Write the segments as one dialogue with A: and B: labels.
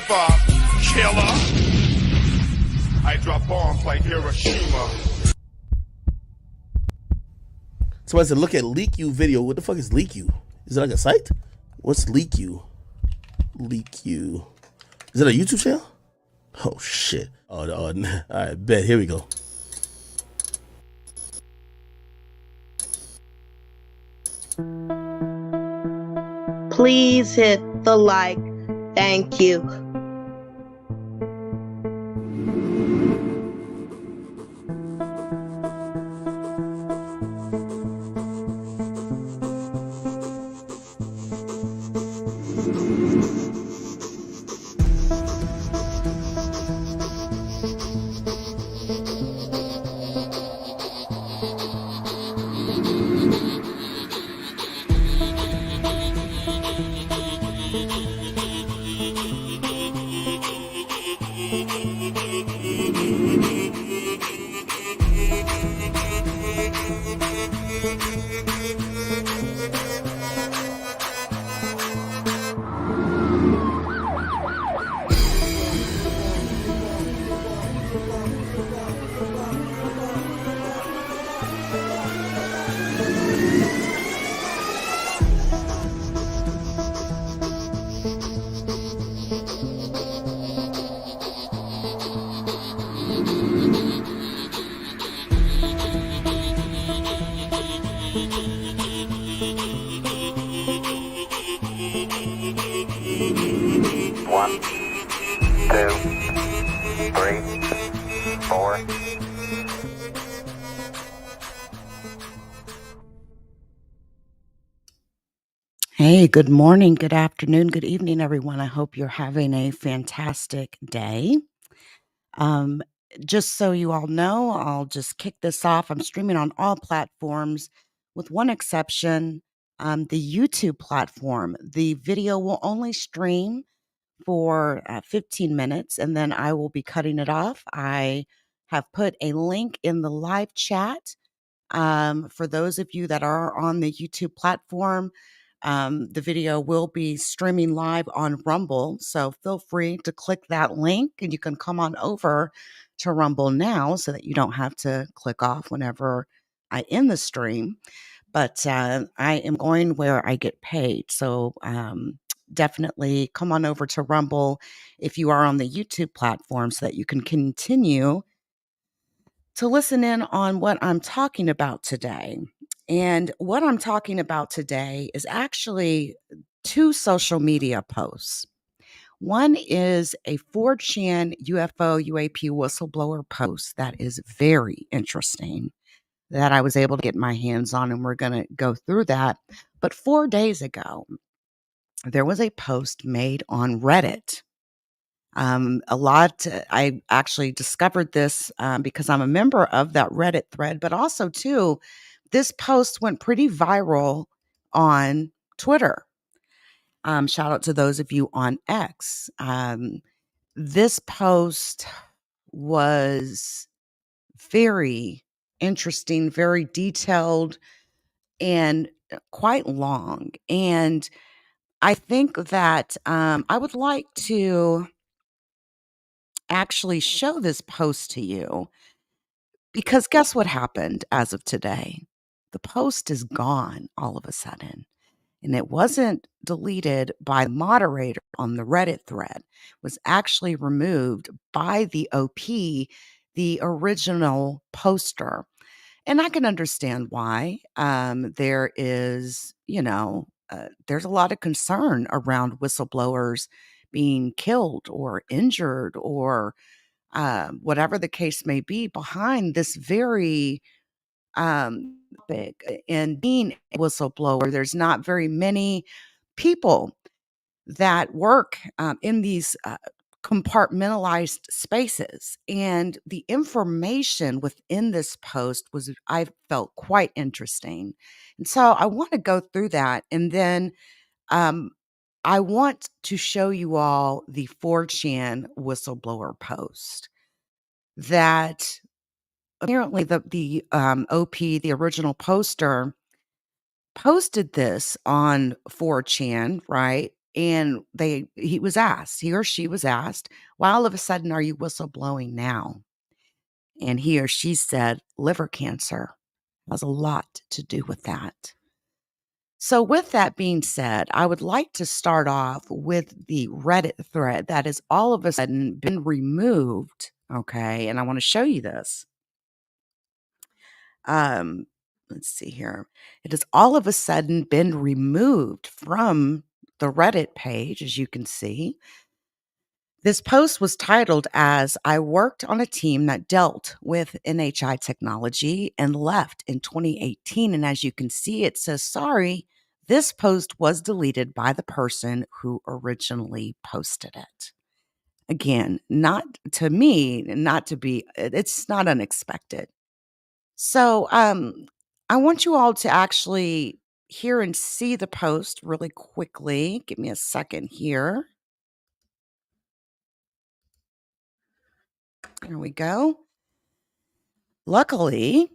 A: forever, killer. I drop bombs like Hiroshima.
B: Somebody said, look at LeakYou video. What the fuck is LeakYou? Is it like a site? What's LeakYou? LeakYou. Is it a YouTube channel? Oh, shit. Oh, all right, bet. Here we go.
C: Please hit the like. Thank you.
D: One, two, three, four.
E: Hey, good morning, good afternoon, good evening, everyone. I hope you're having a fantastic day. Just so you all know, I'll just kick this off. I'm streaming on all platforms with one exception, the YouTube platform. The video will only stream for 15 minutes and then I will be cutting it off. I have put a link in the live chat for those of you that are on the YouTube platform. The video will be streaming live on Rumble, so feel free to click that link and you can come on over to Rumble now so that you don't have to click off whenever I end the stream. But I am going where I get paid, so definitely come on over to Rumble if you are on the YouTube platform so that you can continue to listen in on what I'm talking about today. And what I'm talking about today is actually two social media posts. One is a 4chan UFO UAP whistleblower post that is very interesting that I was able to get my hands on, and we're going to go through that. But 4 days ago, there was a post made on Reddit. I actually discovered this because I'm a member of that Reddit thread, but also too, this post went pretty viral on Twitter. Shout out to those of you on X. This post was very interesting, very detailed, and quite long. And I think that I would like to actually show this post to you because guess what happened as of today? The post is gone all of a sudden. And it wasn't deleted by the moderator on the Reddit thread. It was actually removed by the OP, the original poster. And I can understand why. There is, there's a lot of concern around whistleblowers being killed or injured or whatever the case may be behind this very topic. And being a whistleblower, there's not very many people that work in these compartmentalized spaces. And the information within this post I felt quite interesting. And so I want to go through that. And then I want to show you all the 4chan whistleblower post that apparently the OP, the original poster, posted this on 4chan, right? And he or she was asked, why all of a sudden are you whistleblowing now? And he or she said, liver cancer has a lot to do with that. So, with that being said, I would like to start off with the Reddit thread that has all of a sudden been removed. Okay. And I want to show you this. Um, let's see here. It has all of a sudden been removed from the Reddit page, as you can see. This post was titled as I worked on a team that dealt with NHI technology and left in 2018. And as you can see, it says, sorry, this post was deleted by the person who originally posted it. Again, not to me, not to be, it's not unexpected. So I want you all to actually hear and see the post really quickly. Give me a second here. There we go. Luckily,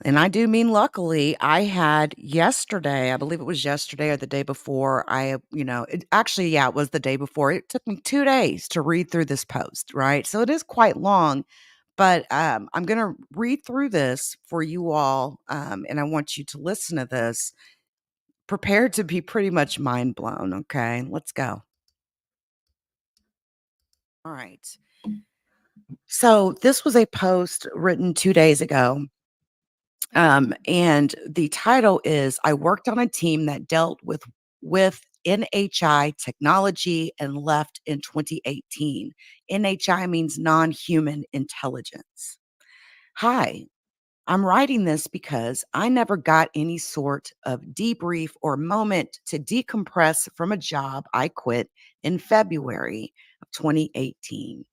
E: and I do mean luckily, I had yesterday, I believe it was yesterday or the day before, it was the day before. It took me 2 days to read through this post, right? So it is quite long, but I'm going to read through this for you all, and I want you to listen to this, prepared to be pretty much mind blown, okay? Let's go. All right. So this was a post written 2 days ago. And the title is I worked on a team that dealt with NHI technology and left in 2018. NHI means non-human intelligence. Hi, I'm writing this because I never got any sort of debrief or moment to decompress from a job I quit in February of 2018.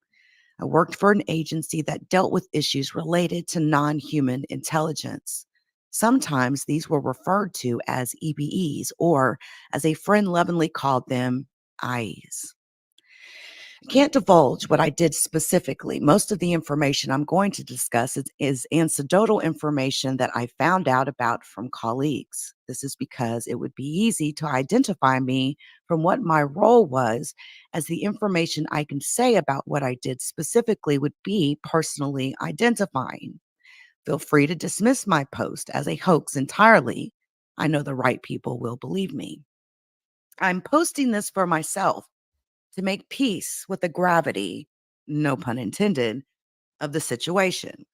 E: I worked for an agency that dealt with issues related to non human intelligence. Sometimes these were referred to as EBEs, or as a friend lovingly called them, IEs. I can't divulge what I did specifically. Most of the information I'm going to discuss is anecdotal information that I found out about from colleagues. This is because it would be easy to identify me from what my role was, as the information I can say about what I did specifically would be personally identifying. Feel free to dismiss my post as a hoax entirely. I know the right people will believe me. I'm posting this for myself to make peace with the gravity, no pun intended, of the situation.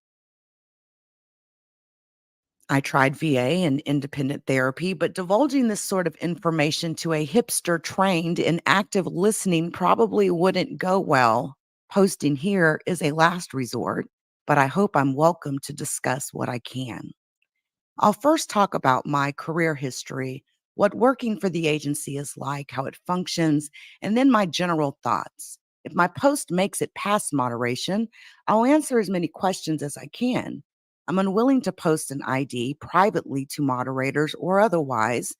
E: I tried VA and independent therapy, but divulging this sort of information to a hipster trained in active listening probably wouldn't go well. Posting here is a last resort, but I hope I'm welcome to discuss what I can. I'll first talk about my career history, what working for the agency is like, how it functions, and then my general thoughts. If my post makes it past moderation, I'll answer as many questions as I can. I'm unwilling to post an ID privately to moderators or otherwise.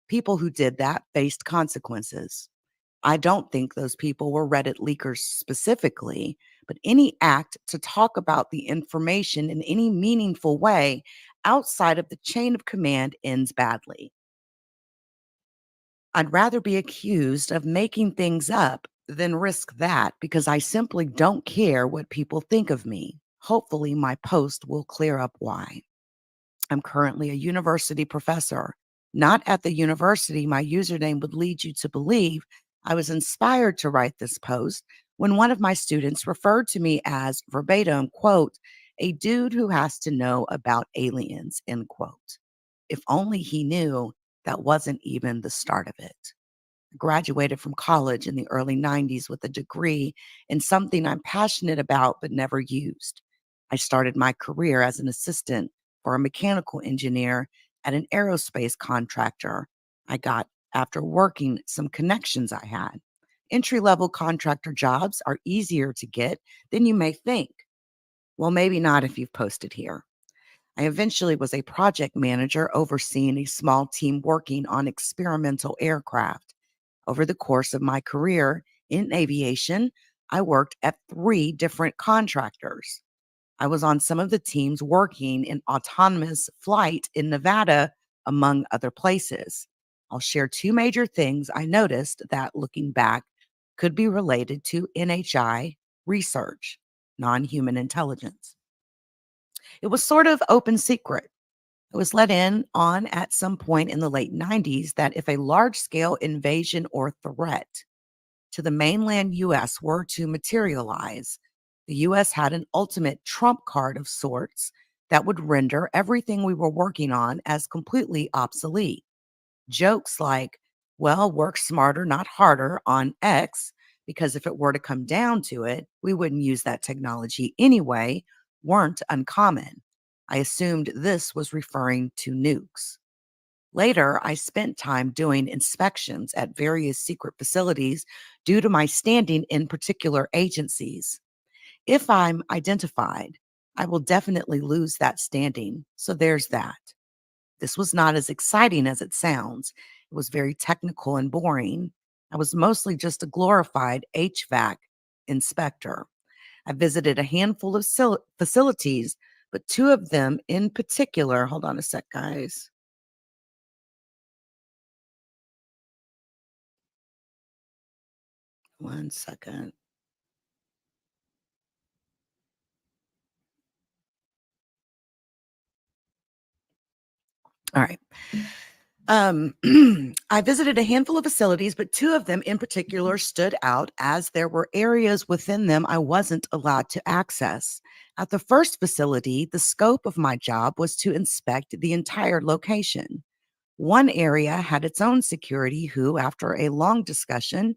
E: People who did that faced consequences. I don't think those people were Reddit leakers specifically, but any act to talk about the information in any meaningful way outside of the chain of command ends badly. I'd rather be accused of making things up than risk that, because I simply don't care what people think of me. Hopefully, my post will clear up why. I'm currently a university professor. Not at the university my username would lead you to believe. I was inspired to write this post when one of my students referred to me as verbatim, quote, a dude who has to know about aliens, end quote. If only he knew that wasn't even the start of it. Graduated from college in the early 90s with a degree in something I'm passionate about but never used. I started my career as an assistant for a mechanical engineer at an aerospace contractor I got after working some connections I had. Entry level contractor jobs are easier to get than you may think. Well, maybe not if you've posted here. I eventually was a project manager overseeing a small team working on experimental aircraft. Over the course of my career in aviation, I worked at 3 different contractors. I was on some of the teams working in autonomous flight in Nevada, among other places. I'll share two major things I noticed that, looking back, could be related to NHI research, non human intelligence. It was sort of open secret. I was let in on at some point in the late 90s that if a large scale invasion or threat to the mainland US were to materialize, the US had an ultimate trump card of sorts that would render everything we were working on as completely obsolete. Jokes like, well, work smarter, not harder on X, because if it were to come down to it, we wouldn't use that technology anyway, weren't uncommon. I assumed this was referring to nukes. Later, I spent time doing inspections at various secret facilities due to my standing in particular agencies. If I'm identified, I will definitely lose that standing. So there's that. This was not as exciting as it sounds. It was very technical and boring. I was mostly just a glorified HVAC inspector. I visited a handful of facilities, but two of them in particular. Hold on a sec, guys. One second. All right. Um, I visited a handful of facilities, but two of them in particular stood out as there were areas within them I wasn't allowed to access. At the first facility, the scope of my job was to inspect the entire location. One area had its own security who, after a long discussion,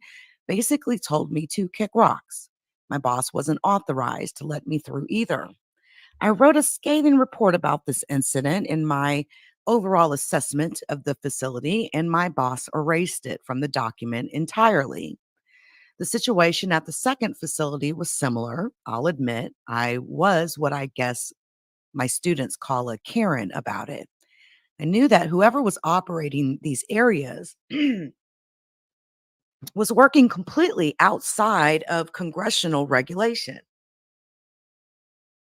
E: basically told me to kick rocks. My boss wasn't authorized to let me through either. I wrote a scathing report about this incident in my overall assessment of the facility, and my boss erased it from the document entirely. The situation at the second facility was similar. I'll admit, I was what I guess my students call a Karen about it. I knew that whoever was operating these areas was working completely outside of congressional regulation,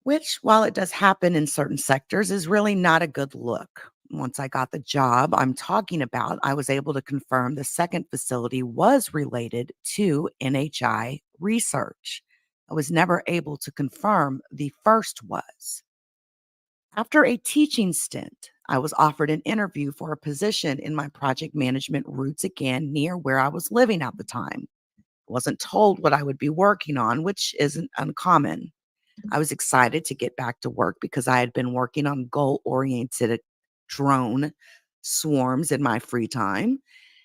E: which, while it does happen in certain sectors, is really not a good look. Once I got the job I'm talking about, I was able to confirm the second facility was related to NHI research. I was never able to confirm the first was. After a teaching stint, I was offered an interview for a position in my project management roots again near where I was living at the time. I wasn't told what I would be working on, which isn't uncommon. I was excited to get back to work because I had been working on goal oriented drone swarms in my free time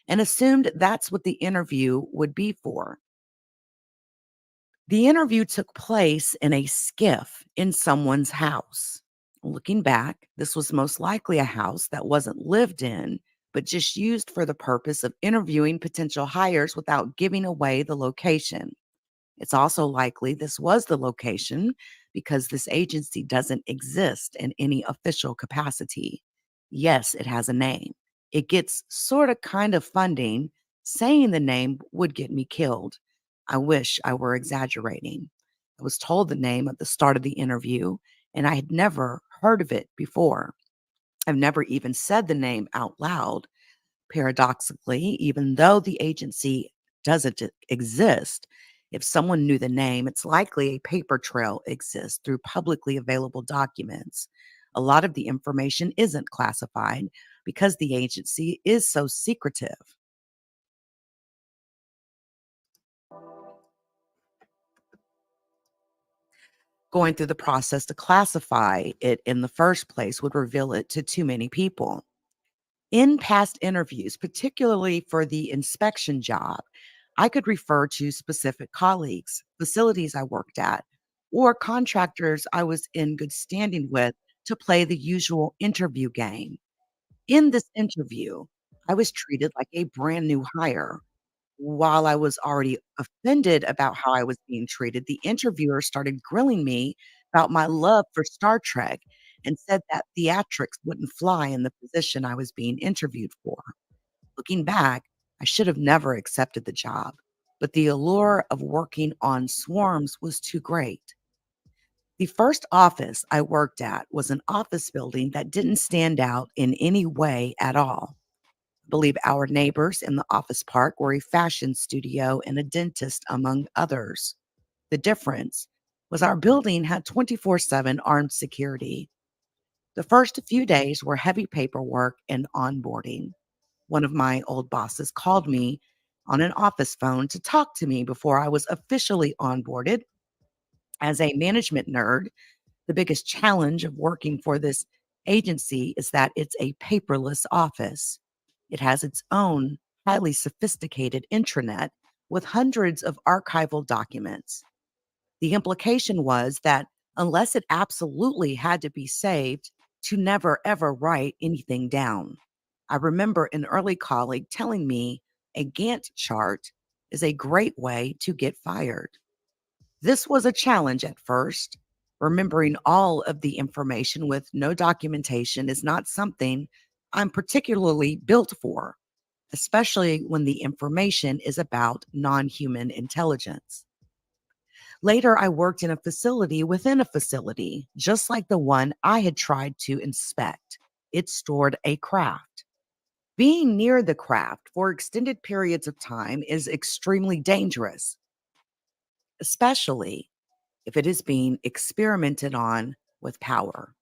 E: and assumed that's what the interview would be for. The interview took place in a skiff in someone's house. Looking back, this was most likely a house that wasn't lived in, but just used for the purpose of interviewing potential hires without giving away the location. It's also likely this was the location because this agency doesn't exist in any official capacity. Yes, it has a name. It gets sort of kind of funding. Saying the name would get me killed. I wish I were exaggerating. I was told the name at the start of the interview, and I had never heard of it before. I've never even said the name out loud. Paradoxically, even though the agency doesn't exist, if someone knew the name, it's likely a paper trail exists through publicly available documents. A lot of the information isn't classified because the agency is so secretive. Going through the process to classify it in the first place would reveal it to too many people. In past interviews, particularly for the inspection job, I could refer to specific colleagues, facilities I worked at, or contractors I was in good standing with to play the usual interview game. In this interview, I was treated like a brand new hire. While I was already offended about how I was being treated, the interviewer started grilling me about my love for Star Trek and said that theatrics wouldn't fly in the position I was being interviewed for. Looking back, I should have never accepted the job, but the allure of working on swarms was too great. The first office I worked at was an office building that didn't stand out in any way at all. believe our neighbors in the office park were a fashion studio and a dentist, among others. The difference was our building had 24/7 armed security. The first few days were heavy paperwork and onboarding. One of my old bosses called me on an office phone to talk to me before I was officially onboarded. As a management nerd, the biggest challenge of working for this agency is that it's a paperless office. It has its own highly sophisticated intranet with hundreds of archival documents. The implication was that unless it absolutely had to be saved, to never ever write anything down. I remember an early colleague telling me a Gantt chart is a great way to get fired. This was a challenge at first. Remembering all of the information with no documentation is not something I'm particularly built for, especially when the information is about non human intelligence. Later, I worked in a facility within a facility, just like the one I had tried to inspect. It stored a craft. Being near the craft for extended periods of time is extremely dangerous, especially if it is being experimented on with power.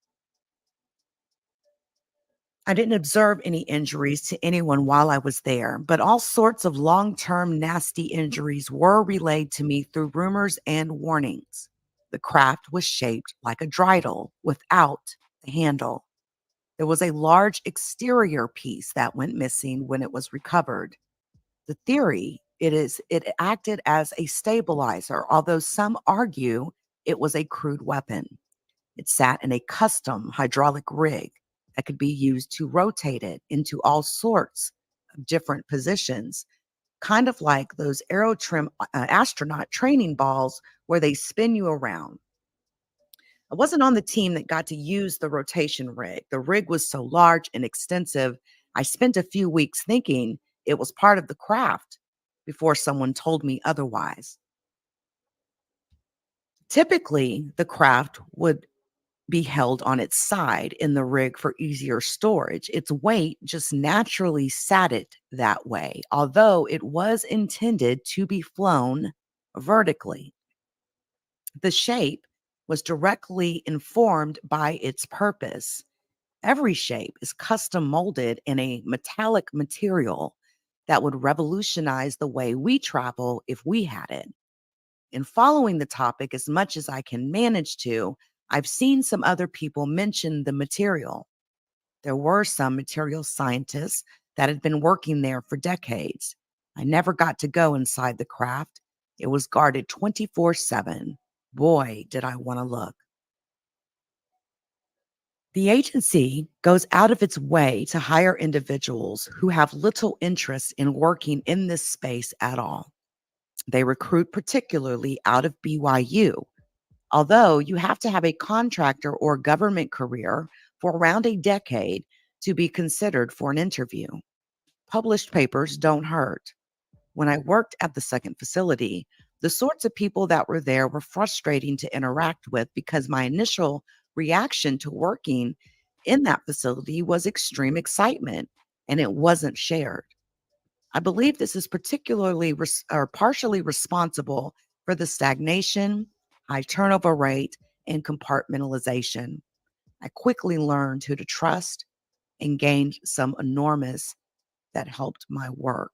E: I didn't observe any injuries to anyone while I was there, but all sorts of long term nasty injuries were relayed to me through rumors and warnings. The craft was shaped like a dreidel without the handle. There was a large exterior piece that went missing when it was recovered. The theory it acted as a stabilizer, although some argue it was a crude weapon. It sat in a custom hydraulic rig that could be used to rotate it into all sorts of different positions, kind of like those aerotrim astronaut training balls where they spin you around. I wasn't on the team that got to use the rotation rig. The rig was so large and extensive, I spent a few weeks thinking it was part of the craft before someone told me otherwise. Typically, the craft would be held on its side in the rig for easier storage. Its weight just naturally sat it that way, although it was intended to be flown vertically. The shape was directly informed by its purpose. Every shape is custom molded in a metallic material that would revolutionize the way we travel if we had it. In following the topic as much as I can manage to, I've seen some other people mention the material. There were some material scientists that had been working there for decades. I never got to go inside the craft. It was guarded 24/7. Boy, did I want to look. The agency goes out of its way to hire individuals who have little interest in working in this space at all. They recruit particularly out of BYU, although you have to have a contractor or government career for around a decade to be considered for an interview. Published papers don't hurt. When I worked at the second facility, the sorts of people that were there were frustrating to interact with because my initial reaction to working in that facility was extreme excitement and it wasn't shared. I believe this is particularly or partially responsible for the stagnation, high turnover rate, and compartmentalization. I quickly learned who to trust and gained some enormous that helped my work.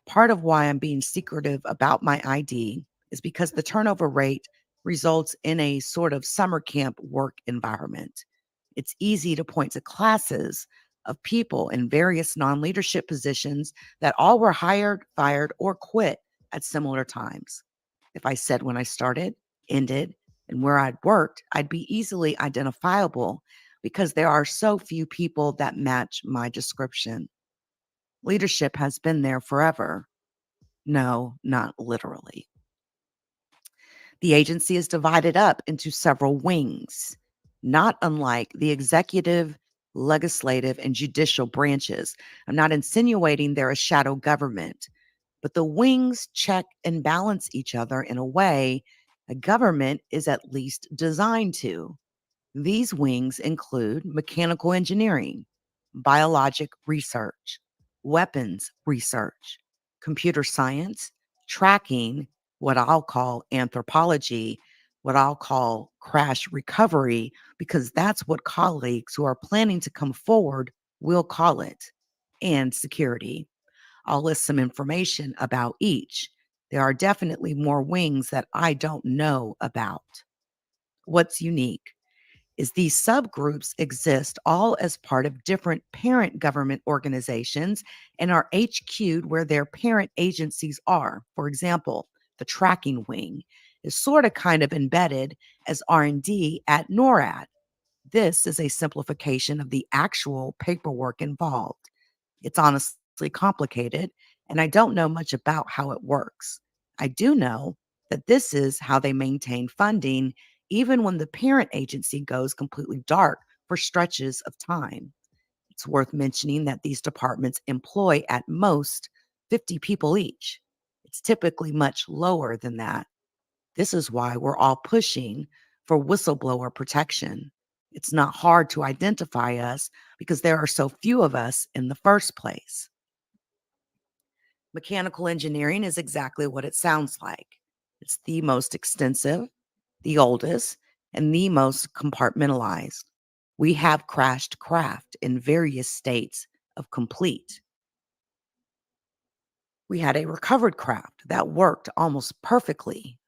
E: Part of why I'm being secretive about my ID is because the turnover rate results in a sort of summer camp work environment. It's easy to point to classes of people in various non leadership positions that all were hired, fired, or quit at similar times. If I said when I started, ended, and where I'd worked, I'd be easily identifiable because there are so few people that match my description. Leadership has been there forever. No, not literally. The agency is divided up into several wings, not unlike the executive, legislative, and judicial branches. I'm not insinuating they're a shadow government, but the wings check and balance each other in a way a government is at least designed to. These wings include mechanical engineering, biologic research, weapons research, computer science, tracking, what I'll call anthropology, what I'll call crash recovery, because that's what colleagues who are planning to come forward will call it, and security. I'll list some information about each. There are definitely more wings that I don't know about. What's unique is these subgroups exist all as part of different parent government organizations and are HQ'd where their parent agencies are. For example, the tracking wing is sort of kind of embedded as R&D at NORAD. This is a simplification of the actual paperwork involved. It's honestly complicated, and I don't know much about how it works. I do know that this is how they maintain funding even when the parent agency goes completely dark for stretches of time. It's worth mentioning that these departments employ at most 50 people each. It's typically much lower than that. This is why we're all pushing for whistleblower protection. It's not hard to identify us because there are so few of us in the first place. Mechanical engineering is exactly what it sounds like. It's the most extensive, the oldest, and the most compartmentalized. We have crashed craft in various states of complete. We had a recovered craft that worked almost perfectly